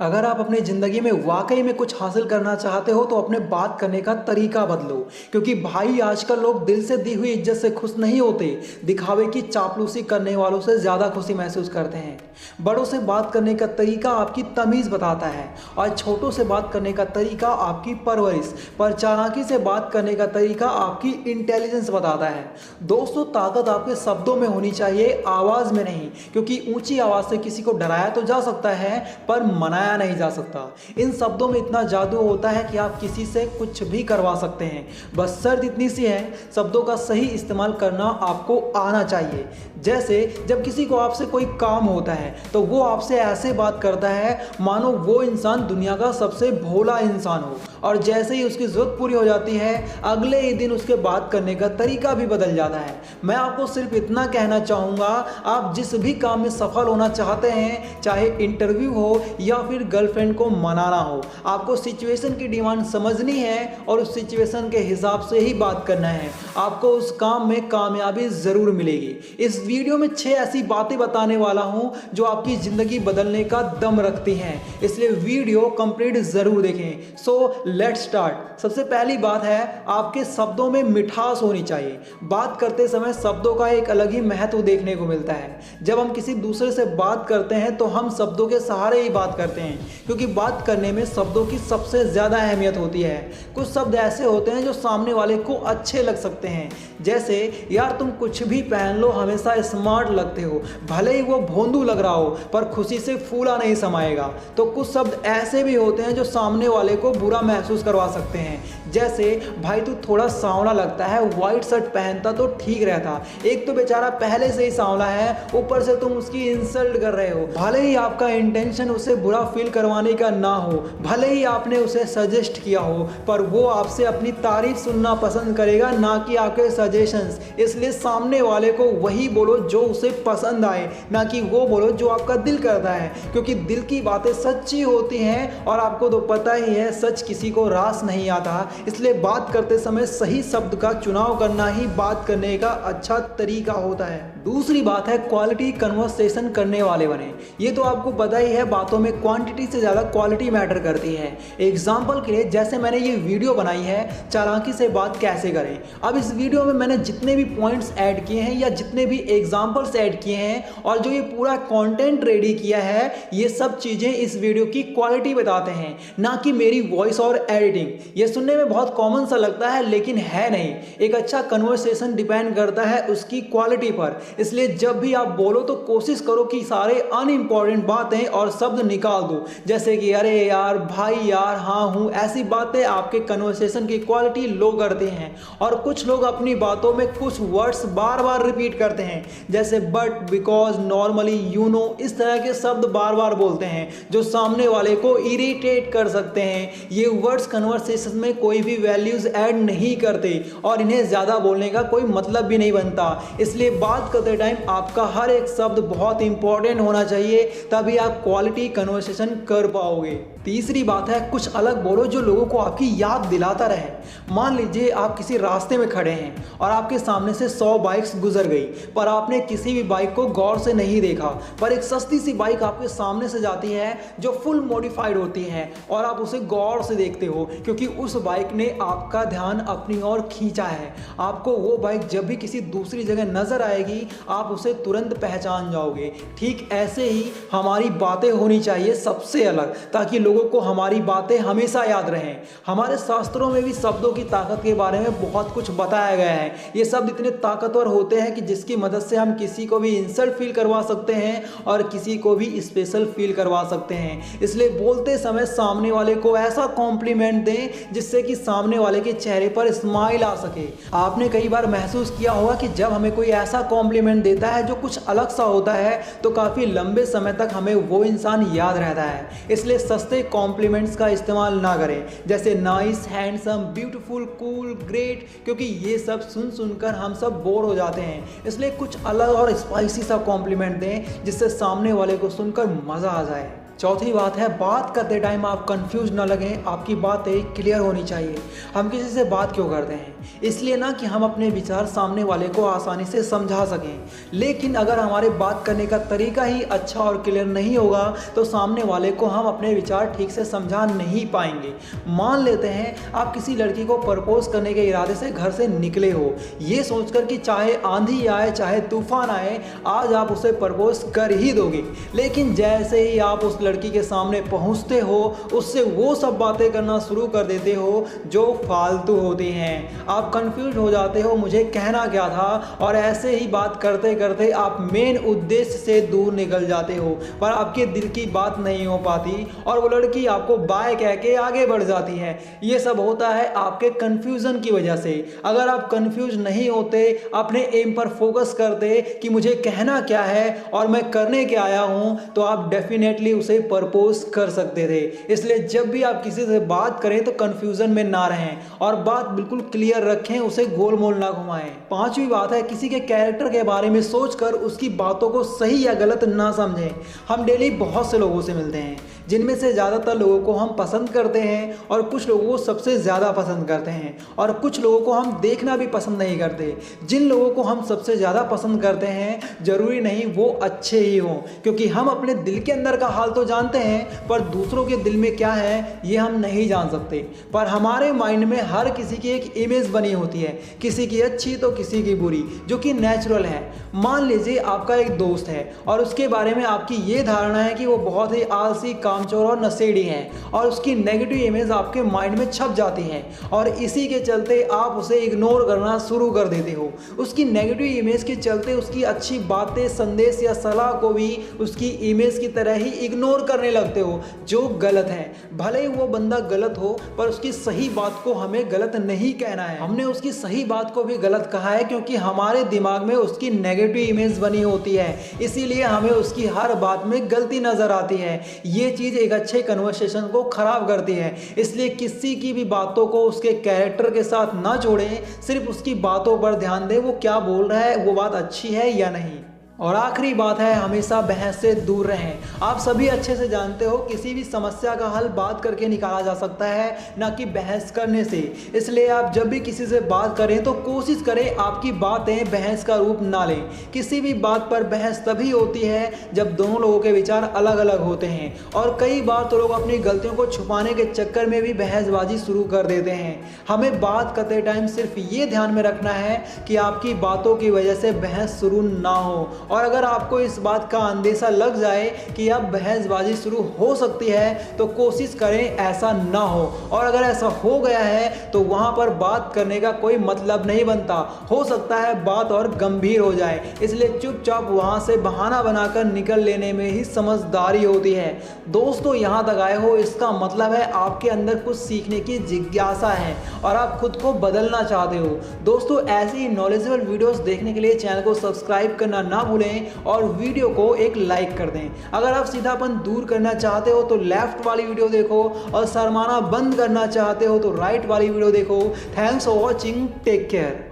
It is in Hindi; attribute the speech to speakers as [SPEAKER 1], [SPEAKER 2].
[SPEAKER 1] अगर आप अपनी ज़िंदगी में वाकई में कुछ हासिल करना चाहते हो तो अपने बात करने का तरीका बदलो। क्योंकि भाई आजकल लोग दिल से दी हुई इज्जत से खुश नहीं होते, दिखावे की चापलूसी करने वालों से ज़्यादा खुशी महसूस करते हैं। बड़ों से बात करने का तरीका आपकी तमीज़ बताता है और छोटों से बात करने का तरीका आपकी परवरिश, पर चालाकी से बात करने का तरीका आपकी इंटेलिजेंस बताता है। दोस्तों, ताकत आपके शब्दों में होनी चाहिए, आवाज़ में नहीं। क्योंकि ऊंची आवाज़ से किसी को डराया तो जा सकता है पर मनाया नहीं जा सकता। इन शब्दों में इतना जादू होता है कि आप किसी से कुछ भी करवा सकते हैं। बस शर्त इतनी सी है, शब्दों का सही इस्तेमाल करना आपको आना चाहिए। जैसे जब किसी को आपसे कोई काम होता है तो वो आपसे ऐसे बात करता है मानो वो इंसान दुनिया का सबसे भोला इंसान हो, और जैसे ही उसकी ज़रूरत पूरी हो जाती है अगले ही दिन उसके बात करने का तरीका भी बदल जाता है। मैं आपको सिर्फ इतना कहना चाहूँगा, आप जिस भी काम में सफल होना चाहते हैं, चाहे इंटरव्यू हो या फिर गर्लफ्रेंड को मनाना हो, आपको सिचुएशन की डिमांड समझनी है और उस सिचुएशन के हिसाब से ही बात करना है। आपको उस काम में कामयाबी ज़रूर मिलेगी। इस वीडियो में 6 ऐसी बातें बताने वाला हूँ जो आपकी ज़िंदगी बदलने का दम रखती हैं, इसलिए वीडियो कंप्लीट ज़रूर देखें। So let's start. सबसे पहली बात है, आपके शब्दों में मिठास होनी चाहिए। बात करते समय शब्दों का एक अलग ही महत्व देखने को मिलता है। जब हम किसी दूसरे से बात करते हैं तो हम शब्दों के सहारे ही बात करते हैं, क्योंकि बात करने में शब्दों की सबसे ज़्यादा अहमियत होती है। कुछ शब्द ऐसे होते हैं जो सामने वाले को अच्छे लग सकते हैं, जैसे यार तुम कुछ भी पहन लो हमेशा स्मार्ट लगते हो। भले ही वो भोंदू लग रहा हो पर खुशी से फूला नहीं समाएगा। तो कुछ शब्द ऐसे भी होते हैं जो सामने वाले को बुरा महसूस करवा सकते हैं, जैसे भाई तू थोड़ा सांवला लगता है, व्हाइट शर्ट पहनता तो ठीक रहता। एक तो बेचारा पहले से ही सांवला है, ऊपर से तुम उसकी इंसल्ट कर रहे हो। भले ही आपका इंटेंशन उसे बुरा फील करवाने का ना हो, भले ही आपने उसे सजेस्ट किया हो, पर वो आपसे अपनी तारीफ सुनना पसंद करेगा, ना कि आपके सजेशंस। इसलिए सामने वाले को वही बोलो जो उसे पसंद आए, ना कि वो बोलो जो आपका दिल करता है। क्योंकि दिल की बातें सच्ची होती हैं और आपको तो पता ही है सच किसी को रास नहीं आता। इसलिए बात करते समय सही शब्द का चुनाव करना ही बात करने का अच्छा तरीका होता है। दूसरी बात है, क्वालिटी कन्वर्सेशन करने वाले बने। ये तो आपको पता ही है, बातों में क्वांटिटी से ज़्यादा क्वालिटी मैटर करती है। एग्जाम्पल के लिए जैसे मैंने ये वीडियो बनाई है चालाकी से बात कैसे करें। अब इस वीडियो में मैंने जितने भी पॉइंट्स ऐड किए हैं या जितने भी एग्जाम्पल्स ऐड किए हैं और जो ये पूरा कंटेंट रेडी किया है, ये सब चीज़ें इस वीडियो की क्वालिटी बताते हैं, ना कि मेरी वॉइस और एडिटिंग। ये सुनने में बहुत कॉमन सा लगता है लेकिन है नहीं। एक अच्छा कन्वर्सेशन डिपेंड करता है उसकी क्वालिटी पर। इसलिए जब भी आप बोलो तो कोशिश करो कि सारे अनइम्पॉर्टेंट बातें और शब्द निकाल दो, जैसे कि अरे यार, भाई यार, हाँ हूँ। ऐसी बातें आपके कन्वर्सेशन की क्वालिटी लो करते हैं। और कुछ लोग अपनी बातों में कुछ वर्ड्स बार बार रिपीट करते हैं, जैसे but, because, normally, you know. इस तरह के शब्द बार बार बोलते हैं जो सामने वाले को इरिटेट कर सकते हैं। ये वर्ड्स कन्वर्सेशन में कोई भी वैल्यूज ऐड नहीं करते और इन्हें ज़्यादा बोलने का कोई मतलब भी नहीं बनता। इसलिए बात करते टाइम आपका हर एक शब्द बहुत इंपॉर्टेंट होना चाहिए, तभी आप क्वालिटी कन्वर्सेशन कर पाओगे। तीसरी बात है, कुछ अलग बोलो जो लोगों को आपकी याद दिलाता रहे। मान लीजिए आप किसी रास्ते में खड़े हैं और आपके सामने से 100 बाइक्स गुजर गई, पर आपने किसी भी बाइक को गौर से नहीं देखा। पर एक सस्ती सी बाइक आपके सामने से जाती है जो फुल मॉडिफाइड होती है और आप उसे गौर से देखते हो, क्योंकि उस बाइक ने आपका ध्यान अपनी ओर खींचा है। आपको वो बाइक जब भी किसी दूसरी जगह नजर आएगी आप उसे तुरंत पहचान जाओगे। ठीक ऐसे ही हमारी बातें होनी चाहिए सबसे अलग, ताकि लोगों को हमारी बातें हमेशा याद रहें। हमारे शास्त्रों में भी शब्दों की ताकत के बारे में बहुत कुछ बताया गया है। ये शब्द इतने ताकतवर होते हैं कि जिसकी मदद से हम किसी को भी इंसल्ट फील करवा सकते हैं और किसी को भी स्पेशल फील करवा सकते हैं। इसलिए बोलते समय सामने वाले को ऐसा कॉम्प्लीमेंट दें जिससे कि सामने वाले के चेहरे पर स्माइल आ सके। आपने कई बार महसूस किया होगा कि जब हमें कोई ऐसा कॉम्प्लीमेंट देता है जो कुछ अलग सा होता है तो काफ़ी लंबे समय तक हमें वो इंसान याद रहता है। इसलिए सस्ते कॉम्प्लीमेंट्स का इस्तेमाल ना करें, जैसे nice, handsome, beautiful, cool, great, क्योंकि ये सब सुन सुनकर हम सब बोर हो जाते हैं। इसलिए कुछ अलग और स्पाइसी सा कॉम्प्लीमेंट दें जिससे सामने वाले को सुनकर मज़ा आ जाए। चौथी बात है, बात करते टाइम आप कंफ्यूज ना लगें, आपकी बातें क्लियर होनी चाहिए। हम किसी से बात क्यों करते हैं? इसलिए ना कि हम अपने विचार सामने वाले को आसानी से समझा सकें। लेकिन अगर हमारे बात करने का तरीका ही अच्छा और क्लियर नहीं होगा तो सामने वाले को हम अपने विचार ठीक से समझा नहीं पाएंगे। मान लेते हैं आप किसी लड़की को प्रपोज करने के इरादे से घर से निकले हो, ये सोचकर कि चाहे आंधी आए चाहे तूफान आए आज आप उसे प्रपोज कर ही दोगे। लेकिन जैसे ही आप उस लड़की के सामने पहुंचते हो उससे वो सब बातें करना शुरू कर देते हो जो फालतू होती हैं। आप कंफ्यूज हो जाते हो मुझे कहना क्या था, और ऐसे ही बात करते करते आप मेन उद्देश्य से दूर निकल जाते हो, पर आपके दिल की बात नहीं हो पाती और वो लड़की आपको बाय कह के आगे बढ़ जाती है। ये सब होता है आपके कंफ्यूजन की वजह से। अगर आप कंफ्यूज नहीं होते, अपने एम पर फोकस करते कि मुझे कहना क्या है और मैं करने क्या आया हूं, तो आप डेफिनेटली उसे प्रपोज कर सकते थे। इसलिए जब भी आप किसी से बात करें तो कंफ्यूजन में ना रहें और बात बिल्कुल क्लियर रखें, उसे गोल मोल ना घुमाएं। पांचवी बात है, किसी के कैरेक्टर के बारे में सोचकर उसकी बातों को सही या गलत ना समझें। हम डेली बहुत से लोगों से मिलते हैं जिनमें से ज़्यादातर लोगों को हम पसंद करते हैं और कुछ लोगों को सबसे ज़्यादा पसंद करते हैं, और कुछ लोगों को हम देखना भी पसंद नहीं करते। जिन लोगों को हम सबसे ज़्यादा पसंद करते हैं ज़रूरी नहीं वो अच्छे ही हों, क्योंकि हम अपने दिल के अंदर का हाल तो जानते हैं पर दूसरों के दिल में क्या है ये हम नहीं जान सकते। पर हमारे माइंड में हर किसी की एक इमेज बनी होती है, किसी की अच्छी तो किसी की बुरी, जो कि नेचुरल है। मान लीजिए आपका एक दोस्त है और उसके बारे में आपकी ये धारणा है कि वो बहुत ही आलसी, कामचोर और नशेड़ी है, और उसकी नेगेटिव इमेज आपके माइंड में छप जाती है और इसी के चलते आप उसे इग्नोर करना शुरू कर देते हो। उसकी नेगेटिव इमेज के चलते उसकी अच्छी बातें, संदेश या सलाह को भी उसकी इमेज की तरह ही इग्नोर करने लगते हो, जो गलत है। भले ही वो बंदा गलत हो पर उसकी सही बात को हमें गलत नहीं कहना है। हमने उसकी सही बात को भी गलत कहा है क्योंकि हमारे दिमाग में उसकी नेगेटिव इमेज बनी होती है, इसीलिए हमें उसकी हर बात में गलती नजर आती है। ये चीज एक अच्छे कन्वर्सेशन को खराब करती है। इसलिए किसी की भी बातों को उसके कैरेक्टर के साथ ना जोड़ें, सिर्फ उसकी बातों पर ध्यान दें, वो क्या बोल रहा है, वो बात अच्छी है या नहीं। और आखिरी बात है, हमेशा बहस से दूर रहें। आप सभी अच्छे से जानते हो किसी भी समस्या का हल बात करके निकाला जा सकता है, ना कि बहस करने से। इसलिए आप जब भी किसी से बात करें तो कोशिश करें आपकी बातें बहस का रूप ना लें। किसी भी बात पर बहस तभी होती है जब दोनों लोगों के विचार अलग अलग होते हैं, और कई बार तो लोग अपनी गलतियों को छुपाने के चक्कर में भी बहसबाजी शुरू कर देते हैं। हमें बात करते टाइम सिर्फ ये ध्यान में रखना है कि आपकी बातों की वजह से बहस शुरू ना हो, और अगर आपको इस बात का अंदेशा लग जाए कि अब बहसबाजी शुरू हो सकती है तो कोशिश करें ऐसा ना हो, और अगर ऐसा हो गया है तो वहां पर बात करने का कोई मतलब नहीं बनता। हो सकता है बात और गंभीर हो जाए, इसलिए चुपचाप वहां से बहाना बनाकर निकल लेने में ही समझदारी होती है। दोस्तों, यहां तक आए हो इसका मतलब है आपके अंदर कुछ सीखने की जिज्ञासा है और आप खुद को बदलना चाहते हो। दोस्तों, ऐसी ही नॉलेजेबल वीडियोस देखने के लिए चैनल को सब्सक्राइब करना ना भूलें और वीडियो को एक लाइक कर दें। अगर आप सीधापन दूर करना चाहते हो तो लेफ्ट वाली वीडियो देखो, और शर्माना बंद करना चाहते हो तो राइट वाली वीडियो देखो। Thanks for watching, take care.